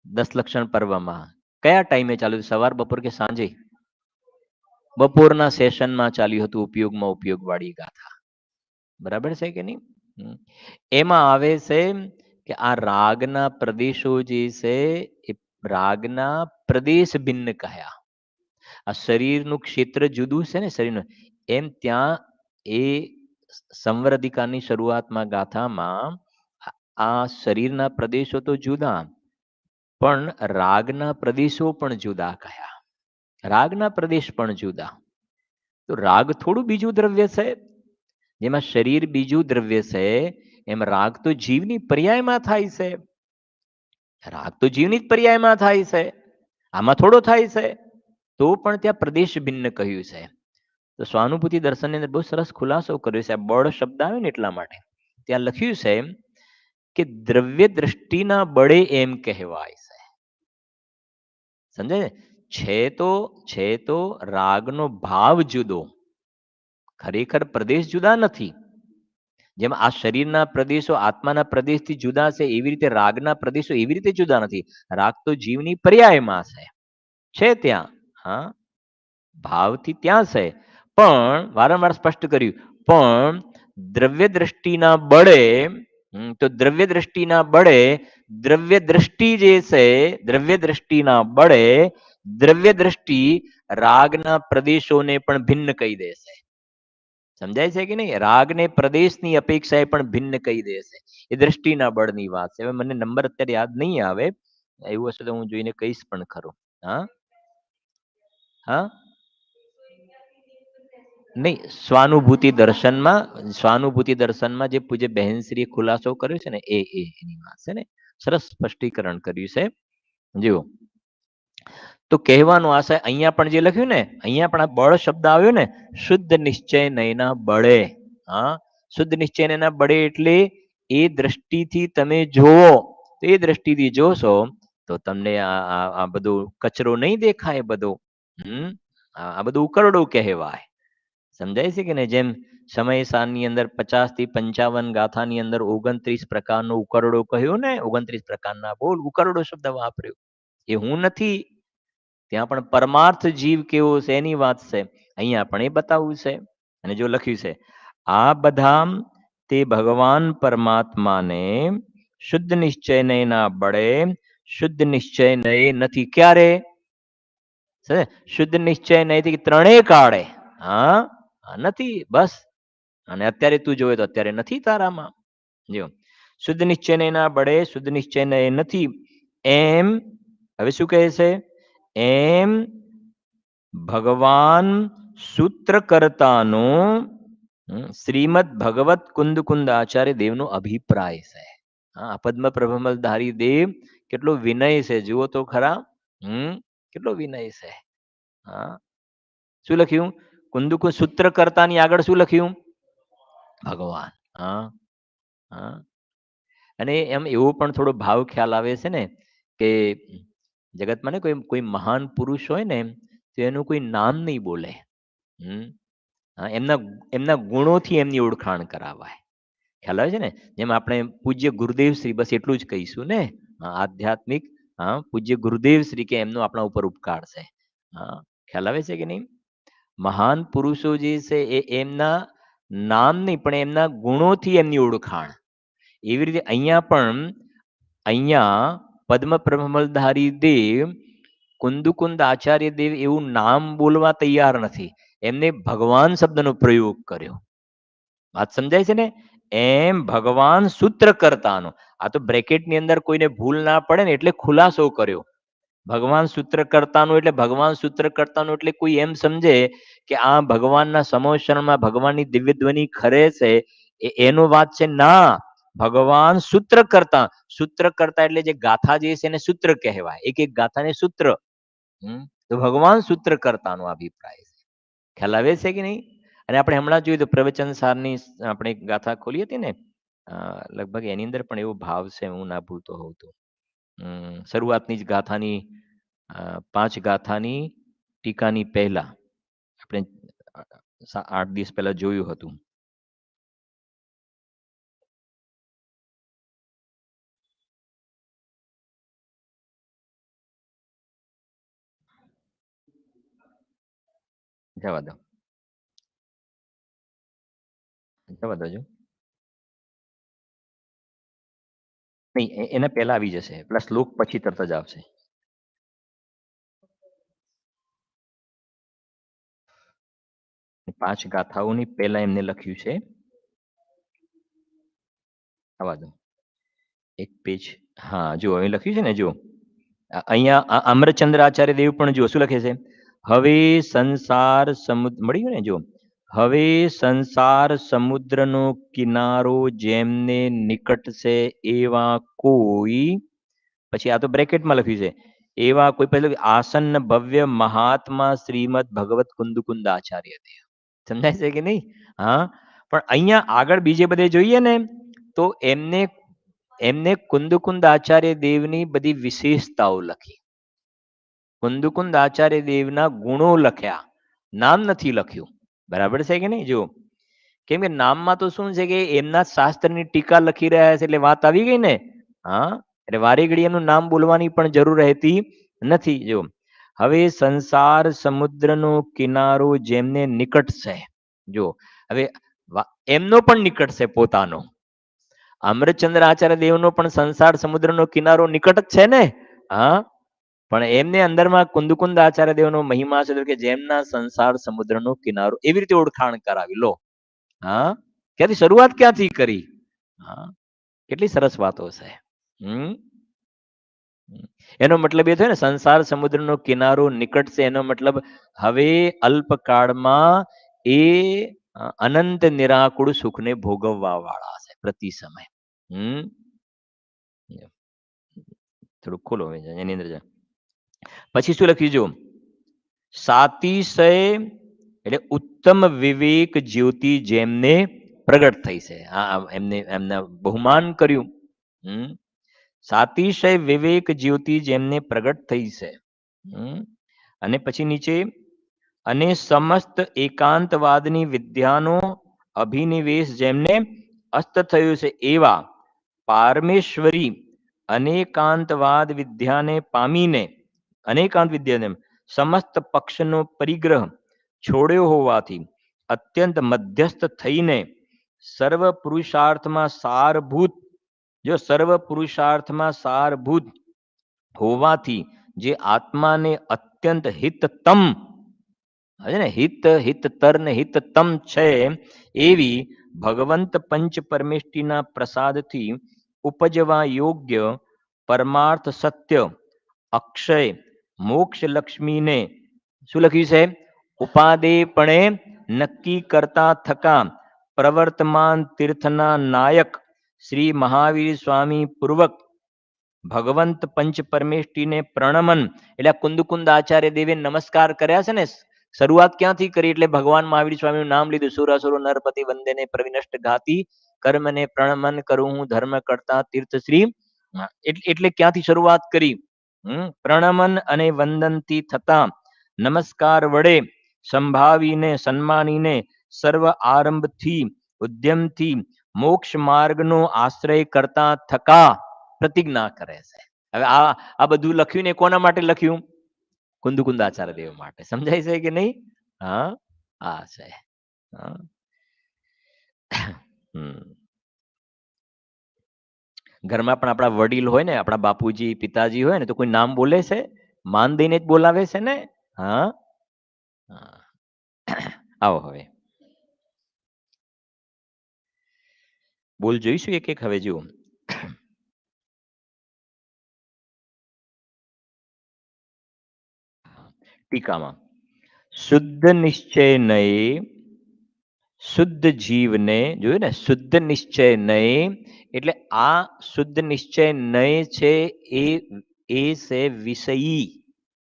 10 લક્ષણ પર્વમાં. કયા ટાઈમે ચાલ્યું? સવાર, બપોર કે સાંજે? બપોરના સેશનમાં ચાલ્યું હતું ઉપયોગમાં ઉપયોગ વાળી ગાથા. બરાબર છે કે નહીં? એમાં આવે છે કે આ રાગના પ્રદેશો જે છે એ રાગના પ્રદેશ ભિન્ન કહ્યા. આ શરીરનું ક્ષેત્ર જુદું છે ને શરીરનું, એમ ત્યાં એ સંવર અધિકારની શરૂઆતમાં ગાથામાં આ શરીરના પ્રદેશો તો જુદા, પણ રાગના પ્રદેશો પણ જુદા કહ્યા. રાગના પ્રદેશ પણ જુદા. તો રાગ થોડું બીજું દ્રવ્ય છે. જેમાં શરીર બીજું દ્રવ્ય છે, એમ રાગ તો જીવની પર્યાયમાં થાય છે. રાગ તો જીવની જ પર્યાયમાં થાય છે. આમાં થોડો થાય છે. તો પણ ત્યાં પ્રદેશ ભિન્ન કહ્યું છે. તો સ્વાનુભૂતિ દર્શનની અંદર બહુ સરસ ખુલાસો કર્યો છે. આ બળ શબ્દ આવે ને એટલા માટે ત્યાં લખ્યું છે કે દ્રવ્ય દ્રષ્ટિના બળે એમ કહેવાય છે. સમજાય? છે તો રાગનો ભાવ જુદો, ખરેખર પ્રદેશ જુદા નથી. જેમ આ શરીરના પ્રદેશો આત્માના પ્રદેશથી જુદા છે, એવી રીતે રાગના પ્રદેશો એવી રીતે જુદા નથી. રાગ તો જીવની પર્યાયમાં છે ત્યાં. હા, ભાવથી ત્યાં છે, પણ વારંવાર સ્પષ્ટ કર્યું, પણ દ્રવ્ય દ્રષ્ટિના બળે તો દ્રવ્ય દ્રષ્ટિના બળે દ્રવ્ય દ્રષ્ટિ જે છે, દ્રવ્ય દ્રષ્ટિના બળે દ્રવ્ય દ્રષ્ટિ રાગના પ્રદેશોને પણ ભિન્ન કહી દેશે. સમજાય છે કે નહીં? રાગને પ્રદેશની અપેક્ષાએ પણ ભિન્ન કહી દેશે. એ દ્રષ્ટિના બળની વાત છે. હવે મને નંબર અત્યારે યાદ નહીં આવે, એવું હશે તો હું જોઈને કહીશ પણ ખરો. હા હા નહીં, સ્વાનુભૂતિ દર્શનમાં જે પૂજ્ય બહેનશ્રીએ ખુલાસો કર્યો છે ને એની વાત છે ને. સરસ સ્પષ્ટીકરણ કર્યું છે. જુઓ, તો કહેવાનું આશય અહીંયા પણ જે લખ્યું ને, અહીંયા પણ આ બળ શબ્દ આવ્યો ને, શુદ્ધ નિશ્ચય નયના બળે. હા, શુદ્ધ નિશ્ચય નયના બળે એટલે એ દ્રષ્ટિથી તમે જોવો, તો એ દ્રષ્ટિથી જોશો તો તમને આ બધું કચરો નહીં દેખાય. બધો આ બધું ઉકરડું કહેવાય. સમજાય છે કે નહીં? જેમ સમય સારની અંદર 50 થી 55 ગાથાની અંદર 29 પ્રકારનો ઉકરડો કહ્યો ને, 29 પ્રકારના બોલ ઉકરડો શબ્દ વાપર્યો. એ હું નથી. ત્યાં પણ પરમાર્થ જીવ કેવો છે એની વાત છે. અહીંયા પણ એ બતાવવું છે. અને જો લખ્યું છે આ બધા તે ભગવાન પરમાત્માને શુદ્ધ નિશ્ચય નયના બળે શુદ્ધ નિશ્ચય નય નથી. ક્યારે? શુદ્ધ નિશ્ચય નયથી ત્રણેય કાળે. હા, નથી બસ. અને અત્યારે તું જોવે તો અત્યારે નથી તારામાં. જો શુદ્ધ નિશ્ચય નયના બળે શુદ્ધ નિશ્ચય નય નથી એમ. હવે શું કહે છે? એમ ભગવાન સૂત્રકર્તાનો શ્રીમદ ભગવત કુંદ કુંદ આચાર્ય દેવનો અભિપ્રાય છે. હા, પદ્મ પ્રભમલધારી દેવ કેટલો વિનય છે જુઓ તો ખરા. કેટલો વિનય છે. હા, શું લખ્યું? કુંદકુ સૂત્રકર્તાની આગળ શું લખ્યું? ભગવાન. હા, હા. અને એમ એવો પણ થોડો ભાવ ખ્યાલ આવે છે ને કે જગતમાં ને કોઈ કોઈ મહાન પુરુષ હોય ને તો એનું કોઈ નામ નહીં બોલે. હા, એમના એમના ગુણોથી એમની ઓળખાણ કરાવાય. ખ્યાલ આવે છે ને? જેમ આપણે પૂજ્ય ગુરુદેવ શ્રી બસ એટલું જ કહીશું ને. આધ્યાત્મિક પૂજ્ય ગુરુદેવ શ્રી કે એમનો આપણા ઉપર ઉપકાર છે. હા, ખ્યાલ આવે છે કે નહીં? મહાન પુરુષો જે છે એ એમના નામ નહીં પણ એમના ગુણોથી એમની ઓળખાણ. એવી રીતે અહીંયા પદ્મ પ્રભમલધારી દેવ કુંદુકુંદ આચાર્ય દેવ એવું નામ બોલવા તૈયાર નથી. એમને ભગવાન શબ્દનો પ્રયોગ કર્યો. વાત સમજાય છે ને? એમ ભગવાન સૂત્રકર્તાનો. આ તો બ્રેકેટની અંદર કોઈને ભૂલ ના પડે ને એટલે ખુલાસો કર્યો. ભગવાન સૂત્રકર્તાનું એટલે ભગવાન સૂત્રકર્તાનું એટલે કોઈ એમ સમજે કે આ ભગવાનના સમોષણમાં ભગવાનની દિવ્ય ધ્વનિ ખરે છે એનો વાત છે. ના, ભગવાન સૂત્રકર્તા. સૂત્રકર્તા એટલે જે ગાથા જે છે એને સૂત્ર કહેવાય. એક એક ગાથાને સૂત્ર. તો ભગવાન સૂત્રકર્તાનો અભિપ્રાય છે. ખ્યાલ આવે છે કે નહીં? અને આપણે હમણાં જોયું તો પ્રવચન સારની આપણે ગાથા ખોલી હતી ને, લગભગ એની અંદર પણ એવો ભાવ છે, હું ના ભૂલતો હોઉં તો. શરૂઆતની જ ગાથાની 5 ગાથાની ટીકાની પહેલા આપણે 8 દિવસ પહેલા જોયું હતું. જવા દો, જવા દો. નહીં, એના પહેલા આવી જશે. પેલા શ્લોક પછી તરત જ આવશે. પાંચ ગાથાઓની પહેલા એમને લખ્યું છે. આવા દો એક પેજ. હા, જો અહીં લખ્યું છે ને, જો અહીંયા અમરચંદ્ર આચાર્ય દેવ પણ જો શું લખે છે? હવે સંસાર સમુદ્ર મળી ગયું ને? જો હવે સંસાર સમુદ્રનો કિનારો જેમને નિકટ છે એવા કોઈ, પછી આ તો બ્રેકેટમાં લખ્યું છે, એવા કોઈ પહેલું આસન્ન ભવ્ય મહાત્મા શ્રીમદ ભગવત કુંદકુંદ આચાર્ય દેવ. સમજાય છે કે નહીં? હા, પણ અહીંયા આગળ બીજે બધે જોઈએ ને તો એમને એમને કુંદકુંદ આચાર્ય દેવની બધી વિશેષતાઓ લખી. કુંદકુંદ આચાર્ય દેવના ગુણો લખ્યા, નામ નથી લખ્યું. બરાબર છે કે નહીં? જો કેમ કે નામમાં તો શું છે કે એમના શાસ્ત્રની ટીકા લખી રહ્યા છે એટલે વાત આવી ગઈ ને. હા, એટલે વારે ઘડી એનું નામ બોલવાની પણ જરૂર રહેતી નથી. જો હવે સંસાર સમુદ્રનો કિનારો જેમને નિકટ છે, જો હવે એમનો પણ નિકટ છે પોતાનો. અમરચંદ્ર આચાર્ય દેવનો પણ સંસાર સમુદ્રનો કિનારો નિકટ જ છે ને. હા, પણ એમને અંદરમાં કુંદકુંદ આચાર્ય દેવનો મહિમા છે કે જેમના સંસાર સમુદ્રનો કિનારો, એવી રીતે ઓળખાણ કરાવી લો. હા, ક્યાંથી શરૂઆત ક્યાંથી કરી? હા, કેટલી સરસ વાતો છે. એનો મતલબ એ થયો ને, સંસાર સમુદ્રનો કિનારો નિકટ છે એનો મતલબ હવે અલ્પકાળમાં એ અનંત નિરાકુળ સુખને ભોગવવા વાળા છે પ્રતિ સમય. થોડું ખોલો એની અંદર. પછી શું લખ્યું? જો સાતિશય એટલે ઉત્તમ વિવેક જ્યોતિ જેમને પ્રગટ થઈ છે. એમને એમના બહુમાન કર્યું. સાતિશય વિવેક જ્યોતિ જેમને પ્રગટ થઈ છે. અને પછી નીચે, અને સમસ્ત એકાંતવાદની વિદ્યાનો અભિનિવેશ જેમને અસ્ત થયું છે એવા પારમેશ્વરી અનેકાંતવાદ વિદ્યાને પામીને, અનેકાંત વિદ્યાને સમસ્ત પક્ષનો પરિગ્રહ છોડ્યો હોવાથી અત્યંત મધ્યસ્થ થઈને સર્વ પુરુષાર્થમાં સારભૂત, જો સર્વ પુરુષાર્થમાં સારભૂત હોવાથી જે આત્માને અત્યંત હિતતમ, ને હિતતર ને હિતતમ છે એવી ભગવંત પંચ પરમેષ્ટિના પ્રસાદથી ઉપજવા યોગ્ય પરમાર્થ સત્ય અક્ષય મોક્ષ લક્ષ્મીને શું લખ્યું છે? ઉપાદેયપણે નક્કી કરતા થકા પ્રવર્તમાન તીર્થના નાયક શ્રી મહાવીર સ્વામી પૂર્વક ભગવંત પંચ પરમેષ્ટિને પ્રણમન, એટલે કુંદકુંદ આચાર્ય દેવે નમસ્કાર કર્યા છે ને, શરૂઆત ક્યાંથી કરી? એટલે ભગવાન મહાવીર સ્વામીનું નામ લીધું. સુરાસુરો નરપતિ વંદેને પ્રવિનષ્ટ ઘાતી કર્મને પ્રણમન કરું હું ધર્મ કરતા તીર્થશ્રી. એટલે ક્યાંથી શરૂઆત કરી? પ્રણમન અને વંદનથી થતા નમસ્કાર વડે સંભાવીને સન્માનીને સર્વ આરંભથી ઉદ્યમથી મોક્ષ માર્ગનો આશ્રય કરતા થકા પ્રતિજ્ઞા કરે છે. હવે આ બધું લખ્યું ને કોના માટે લખ્યું? કુંદકુંદાચાર્ય દેવ માટે. સમજાય છે કે નહીં? હા, આ છે. ઘરમાં પણ આપણા વડીલ હોય ને, આપણા બાપુજી પિતાજી હોય ને, તો કોઈ નામ બોલે છે? માન દઈને જ બોલાવે છે ને. હા, આવો હવે બોલ જોઈશું એક એક. હવે જુઓ, ટીકામાં શુદ્ધ નિશ્ચય નય શુદ્ધ જીવને, જોયું ને, શુદ્ધ નિશ્ચય નય એટલે આ શુદ્ધ નિશ્ચય નય છે એ છે વિષયી.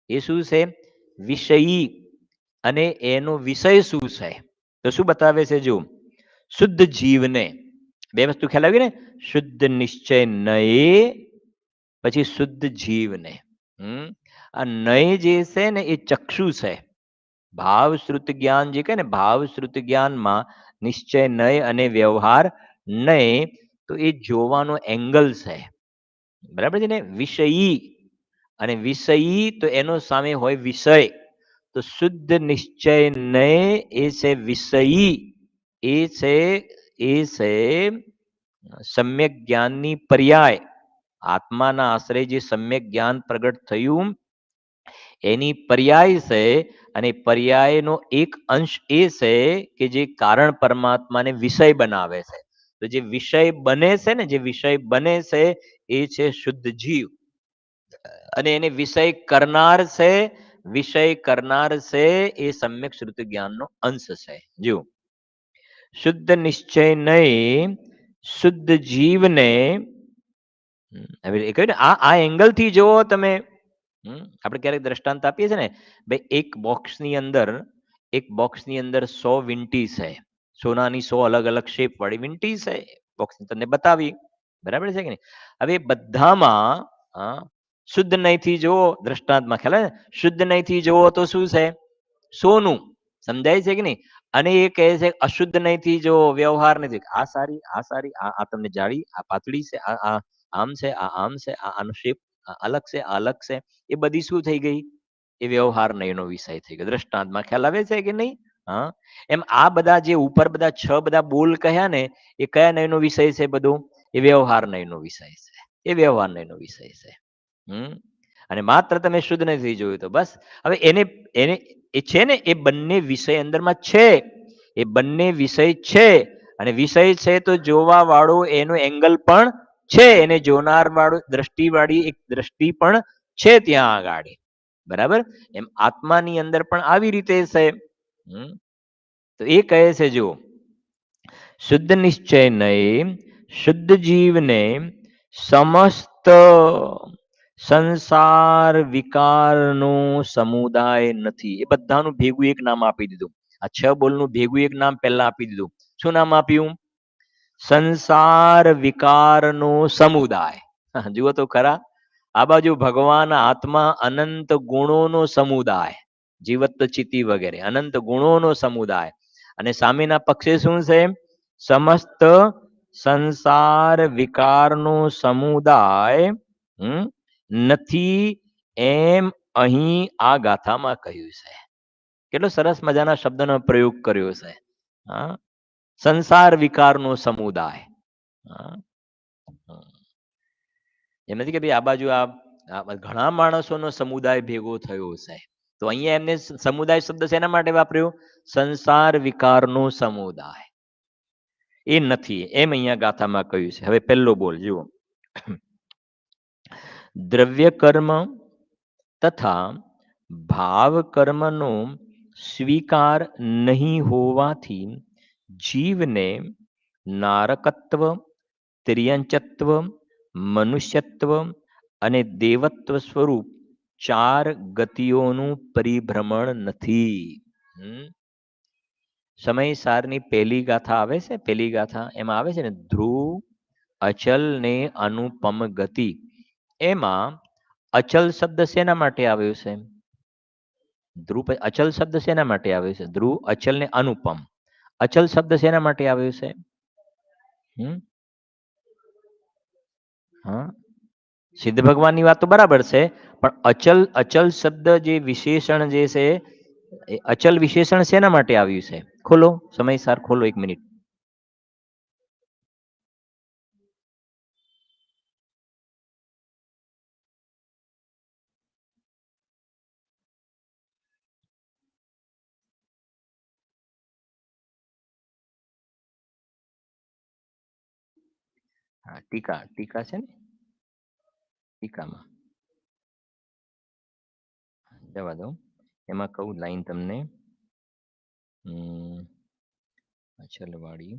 એ શું છે? વિષયી. અને એનો વિષય શું છે? તો શું બતાવે છે? જો શુદ્ધ જીવને, બે વસ્તુ ખ્યાલ આવી ને, શુદ્ધ નિશ્ચય નય પછી શુદ્ધ જીવને. આ નય જે છે ને એ ચક્ષુ છે. ભાવ શ્રુત જ્ઞાન જે કહે ને, ભાવ શ્રુત જ્ઞાનમાં નિશ્ચય નય અને વ્યવહાર નય, તો એ જોવાનો એંગલ છે. બરાબર છે ને? વિષયી અને વિષયી તો એનો સામે હોય વિષય. તો શુદ્ધ નિશ્ચય નય એ છે વિષયી. એ છે સમ્યક જ્ઞાનની પર્યાય. આત્માના આશ્રય જે સમ્યક જ્ઞાન પ્રગટ થયું એની પર્યાય છે. અને પર્યાયનો એક અંશ એ છે કે જે કારણ પરમાત્માને વિષય બનાવે છે. તો જે વિષય બને છે ને, જે વિષય બને છે એ છે શુદ્ધ જીવ. અને એને વિષય કરનાર છે, વિષય કરનાર છે એ સમ્યક શ્રુતિ જ્ઞાનનો અંશ છે. જો શુદ્ધ નિશ્ચય નય શુદ્ધ જીવને, હવે એ કહ્યું ને, આ એંગલ થી જુઓ તમે. આપણે ક્યારેક દ્રષ્ટાંત આપીએ છીએ ને, ભાઈ એક બોક્સની અંદર 100 વીંટી છે. સોનાની 100 અલગ અલગ શેપ વાળી વીંટી છે. બોક્સ તમને બતાવી, બરાબર છે કે નહીં? હવે બધામાં શુદ્ધ નયથી જુઓ, દ્રષ્ટાંતમાં ખ્યાલ ને, શુદ્ધ નયથી જુઓ તો શું છે? સોનું. સમજાય છે કે નહીં? અને એ કહે છે અશુદ્ધ નયથી જો વ્યવહાર નથી, આ સારી, આ સારી, આ તમને જાડી, આ પાતળી છે, આ આમ છે, આ આમ છે, આનો શેપ અલગ છે, આ અલગ છે. એ બધી શું થઈ ગઈ? એ વ્યવહાર નયનો વિષય થઈ ગયો. દ્રષ્ટાંતમાં ખ્યાલ આવે છે કે નહીં? હા, એમ આ બધા જે ઉપર બધા 6 બધા બોલ કહ્યા ને, એ કયા નયનો વિષય છે? બધું એ વ્યવહાર નયનો વિષય છે. એ વ્યવહાર નયનો વિષય છે. અને માત્ર તમે શુદ્ધ નથી જોયું તો બસ. હવે એને એને એ છે ને, એ બંને વિષય અંદરમાં છે. એ બંને વિષય છે. અને વિષય છે તો જોવા વાળો એનો એંગલ પણ છે. એને જોનાર વાળું દ્રષ્ટિવાળી એક દ્રષ્ટિ પણ છે ત્યાં આગળ. બરાબર? એમ આત્માની અંદર પણ આવી રીતે છે. તો એ કહે છે, જો શુદ્ધ નિશ્ચય નય શુદ્ધ જીવને સમસ્ત સંસાર વિકારનો સમુદાય નથી. એ બધાનું ભેગું એક નામ આપી દીધું. આ 6 બોલનું ભેગું એક નામ પહેલા આપી દીધું. શું નામ આપ્યું? સંસાર વિકારનો સમુદાય. જુઓ તો ખરા, આ બાજુ ભગવાન આત્મા અનંત ગુણોનો સમુદાય, જીવત ચિતિ વગેરે અનંત ગુણોનો સમુદાય. અને સામેના પક્ષે શું છે? સમસ્ત સંસાર વિકારનો સમુદાય નથી, એમ અહીં આ ગાથામાં કહ્યું છે. કેટલો સરસ મજાના શબ્દનો પ્રયોગ કર્યો છે. સંસાર વિકારનો સમુદાય. એમ નથી કે ભાઈ આ બાજુ આ ઘણા માણસોનો સમુદાય ભેગો થયો છે. તો અહીંયા એમને સમુદાય શબ્દ શેના માટે વાપર્યો? સંસાર વિકારનો સમુદાય. એ નથી, એમ અહીંયા ગાથામાં કહ્યું છે. હવે પહેલો બોલ જુઓ. દ્રવ્ય કર્મ તથા ભાવ કર્મનો સ્વીકાર નહીં હોવાથી જીવને નારકત્વ, ત્રિયંચત્વ, મનુષ્યત્વ અને દેવત્વ સ્વરૂપ 4 ગતિઓનું પરિભ્રમણ નથી. સમય સારની પહેલી ગાથા આવે છે, પહેલી ગાથા એમાં આવે છે ને ધ્રુવ, અચલ ને અનુપમ ગતિ. એમાં અચલ શબ્દ શેના માટે આવ્યો છે? ધ્રુવ અચલ શબ્દ શેના માટે આવ્યો છે? ધ્રુવ, અચલ ને અનુપમ. અચલ શબ્દ શેના માટે આવ્યો છે? હા, સિદ્ધ ભગવાનની વાત તો બરાબર છે, પણ અચલ અચલ શબ્દ જે વિશેષણ જે છે એ અચલ વિશેષણ શેના માટે આવ્યું છે? ખોલો, સમયસાર ખોલો, 1 મિનિટ. હા, ટીકા ટીકા છે ને, ટીકામાં જવા દો, એમાં કહું લાઈન તમને. અચલવાળી,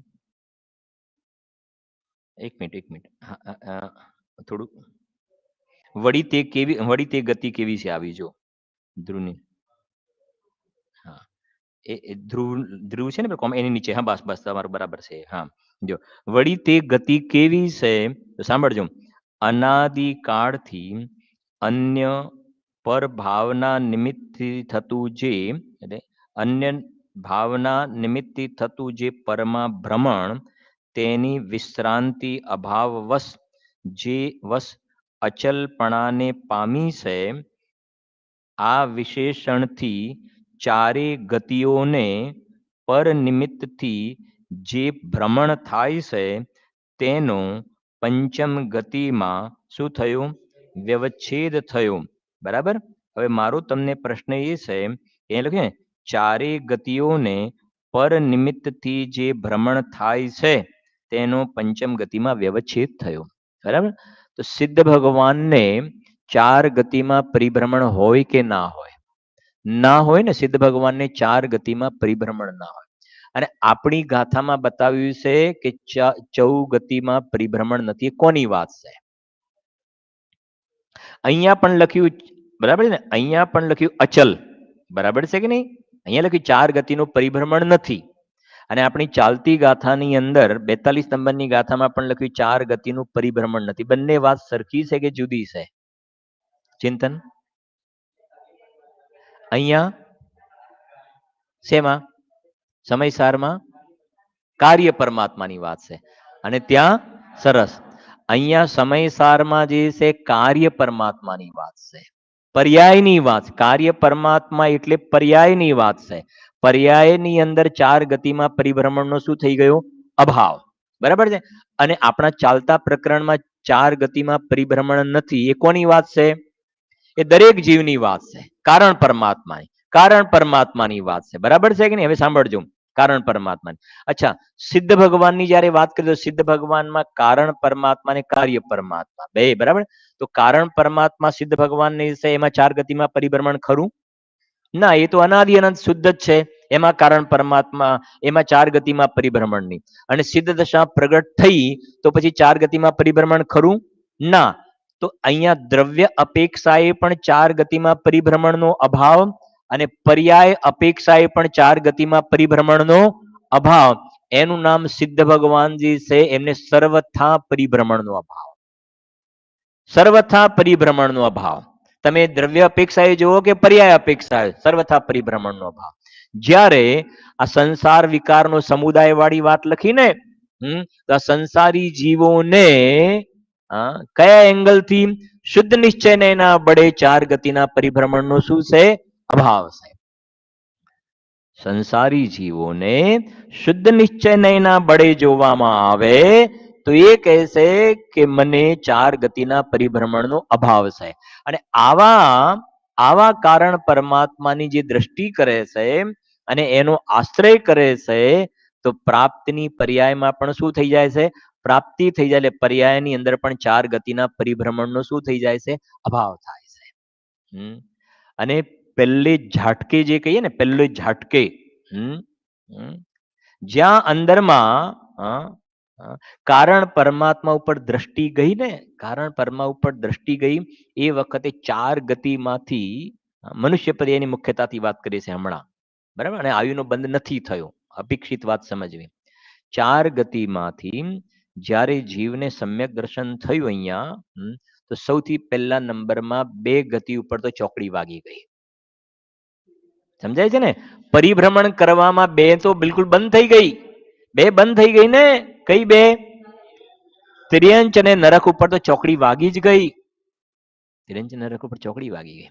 1 મિનિટ 1 મિનિટ. હા, થોડું વળી તે ગતિ કેવી છે આવી જો ધ્રુવની. હા, એ ધ્રુવ ધ્રુવ છે ને કોમ એની નીચે. હા, બસ બસ તમારું બરાબર છે. હા, જો વળી તે ગતિ કેવી છે તો સાંભળજો. અનાદિકાળથી અન્ય પર ભાવના નિમિત્તથી થતું જે, એટલે અન્ય ભાવના નિમિત્તથી થતું જે પરમા ભ્રમણ, તેની વિશ્રાંતિ અભાવવશ જે વશ અચલપણાને પામી છે, આ વિશેષણથી ચારે ગતિઓને પર નિમિત્તથી જે ભ્રમણ થાય છે તેનો પંચમ ગતિમાં શું થયું? વ્યવચ્છેદ થયો. બરાબર. હવે મારો તમને પ્રશ્ન એ છે કે એ લખે ચારે ગતિઓને પર નિમિત્તથી જે ભ્રમણ થાય છે તેનો પંચમ ગતિમાં વ્યવચ્છેદ થયો. બરાબર. તો સિદ્ધ ભગવાનને 4 ગતિમાં પરિભ્રમણ હોય કે ના હોય? ના હોય ને, સિદ્ધ ભગવાનને 4 ગતિમાં પરિભ્રમણ ના હોય. અને આપણી ગાથામાં બતાવ્યું છે કે 14 ગતિમાં પરિભ્રમણ નથી. કોની વાત છે? અહીંયા પણ લખ્યું, બરાબર છે ને, અહીંયા પણ લખ્યું અચલ, બરાબર છે કે નહીં? અહીંયા લખ્યું 4 ગતિનું પરિભ્રમણ નથી. અને આપણી ચાલતી ગાથાની અંદર 42 નંબરની ગાથામાં પણ લખ્યું 4 ગતિનું પરિભ્રમણ નથી. બંને વાત સરખી છે કે જુદી છે? ચિંતન. અહીંયા શેમાં? સમયસારમાં કાર્ય પરમાત્માની વાત છે, અને ત્યાં સરસ અહીંયા સમયસારમાં જે છે કાર્ય પરમાત્માની વાત છે, પર્યાયની વાત. કાર્ય પરમાત્મા એટલે પર્યાયની વાત છે. પર્યાયની અંદર 4 ગતિમાં પરિભ્રમણનો શું થઈ ગયો? અભાવ. બરાબર છે. અને આપણા ચાલતા પ્રકરણમાં 4 ગતિમાં પરિભ્રમણ નથી. એ કોની વાત છે? એ દરેક જીવની વાત છે, કારણ પરમાત્માની. કારણ પરમાત્માની વાત છે. બરાબર છે કે નહીં? હવે સાંભળજો, કારણ પરમાત્માની. અચ્છા, સિદ્ધ ભગવાનની જ્યારે વાત કરીએ તો સિદ્ધ ભગવાનમાં કારણ પરમાત્મા અને કાર્ય પરમાત્મા બે. બરાબર. તો કારણ પરમાત્મા સિદ્ધ ભગવાનની છે, એમાં 4 ગતિમાં પરિભ્રમણ ખરું? ના, એ તો અનાદિ અનંત શુદ્ધ જ છે. એમાં કારણ પરમાત્મા, એમાં 4 ગતિમાં પરિભ્રમણ નહીં. અને સિદ્ધ દશા પ્રગટ થઈ તો પછી 4 ગતિમાં પરિભ્રમણ ખરું? ના. તો અહીંયા દ્રવ્ય અપેક્ષાએ પણ 4 ગતિમાં પરિભ્રમણનો અભાવ, અને પર્યાય અપેક્ષાએ પણ 4 ગતિમાં પરિભ્રમણનો અભાવ. એનું નામ સિદ્ધ ભગવાનજી છે, એમને સર્વથા પરિભ્રમણનો અભાવ. સર્વથા પરિભ્રમણનો અભાવ. તમે દ્રવ્ય અપેક્ષાએ જુઓ કે પર્યાય અપેક્ષાએ, સર્વથા પરિભ્રમણનો અભાવ. જ્યારે આ સંસાર વિકારનો સમુદાય વાળી વાત લખીને, તો આ સંસારી જીવોને કયા એંગલથી? શુદ્ધ નિશ્ચયને એના બળે 4 ગતિના પરિભ્રમણનો શું છે? અભાવ છે. સંસારી જીવોને શુદ્ધ નિશ્ચય નયના બળે જોવામાં આવે તો એ કહેશે કે મને 4 ગતિના પરિભ્રમણનો અભાવ છે. અને આવા કારણ પરમાત્માની જે દ્રષ્ટિ કરે છે અને એનો આશ્રય કરે છે, તો પ્રાપ્તિની પર્યાયમાં પણ શું થઈ જાય છે? પ્રાપ્તિ થઈ જાય. એટલે પર્યાયની અંદર પણ 4 ગતિના પરિભ્રમણનો શું થઈ જાય છે? અભાવ થાય છે. અને પહેલે ઝાટકે જે કહીએ ને, પહેલે ઝાટકે જ્યાં અંદરમાં કારણ પરમાત્મા ઉપર દ્રષ્ટિ ગઈ ને, કારણ પરમાત્મા ઉપર દ્રષ્ટિ ગઈ એ વખતે 4 ગતિમાંથી મનુષ્ય પર્યાયની મુખ્યતાથી વાત કરીએ છીએ હમણાં, બરાબર, અને આયુનો બંધ નથી થયો, અપેક્ષિત વાત સમજવી. 4 ગતિમાંથી જ્યારે જીવને સમ્યક દર્શન થયું અહીંયા, તો સૌથી પહેલા નંબરમાં 2 ગતિ ઉપર તો ચોકડી વાગી ગઈ. સમજાય છે ને? પરિભ્રમણ કરવામાં 2 તો બિલકુલ બંધ થઈ ગઈ. 2 બંધ થઈ ગઈ ને. કઈ 2? તિર્યંચ અને નરક ઉપર તો ચોકડી વાગી જ ગઈ. તિર્યંચ નરક ઉપર ચોકડી વાગી ગઈ.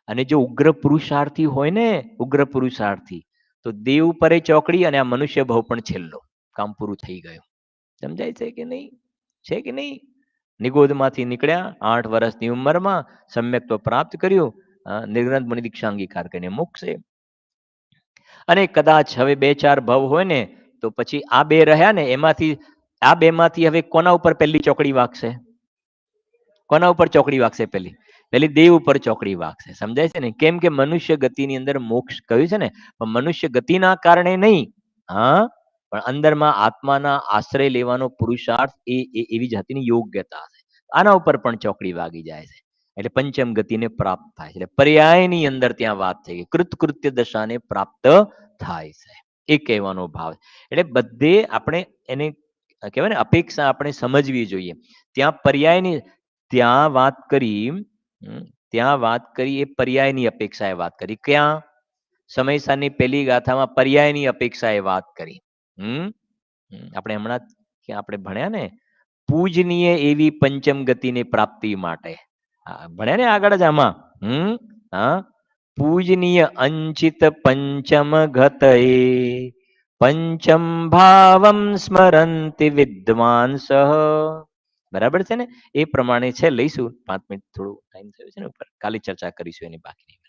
અને જો ઉગ્ર પુરુષાર્થી હોય ને, ઉગ્ર પુરુષાર્થી, તો દેવ ઉપર ચોકડી અને આ મનુષ્ય ભાવ પણ છેલ્લો. કામ પૂરું થઈ ગયું. સમજાય છે કે નહીં? છે કે નહીં? નિગોદમાંથી નીકળ્યા 8 વર્ષની ઉંમરમાં, સમ્યક્ત્વ પ્રાપ્ત કર્યું, નિર્ગ્રંથ મુનિ દીક્ષા અંગીકાર કરીને મોક્ષે. અને કદાચ હવે 2-4 ભવ હોય ને, તો પછી આ 2 રહ્યા ને, એમાંથી આ 2 માંથી હવે કોના ઉપર પહેલી ચોકડી વાગશે? કોના ઉપર ચોકડી વાગશે? પહેલી દેવ ઉપર ચોકડી વાગશે. સમજાય છે ને? કેમ કે મનુષ્ય ગતિની અંદર મોક્ષ કહ્યું છે ને, પણ મનુષ્ય ગતિના કારણે નહીં, પણ અંદરમાં આત્માના આશ્રય લેવાનો પુરુષાર્થ એ એવી જાતિની યોગ્યતા છે. આના ઉપર પણ ચોકડી વાગી જાય છે. એટલે પંચમ ગતિને પ્રાપ્ત થાય છે. એટલે પર્યાયની અંદર ત્યાં વાત થઈ ગઈ, કૃતકૃત્ય દશાને પ્રાપ્ત થાય છે, એ કહેવાનો ભાવ. એટલે બધે આપણે એને કહેવાય ને, અપેક્ષા આપણે સમજવી જોઈએ. ત્યાં પર્યાયની ત્યાં વાત કરી, એ પર્યાયની અપેક્ષાએ વાત કરી. ક્યાં? સમયસાની પહેલી ગાથામાં પર્યાયની અપેક્ષાએ વાત કરી. આપણે હમણાં આપણે ભણ્યા ને, પૂજનીય એવી પંચમ ગતિની પ્રાપ્તિ માટે ભણ્યા ને આગળ જ આમાં. પૂજનીય અંચિત પંચમ ગતએ પંચમ ભાવમ સ્મરંતિ વિદ્વાંસ. બરાબર છે ને? એ પ્રમાણે છે. લઈશું 5 મિનિટ, થોડું ટાઈમ થયો છે ને ઉપર, કાલે ચર્ચા કરીશું એની બાકી.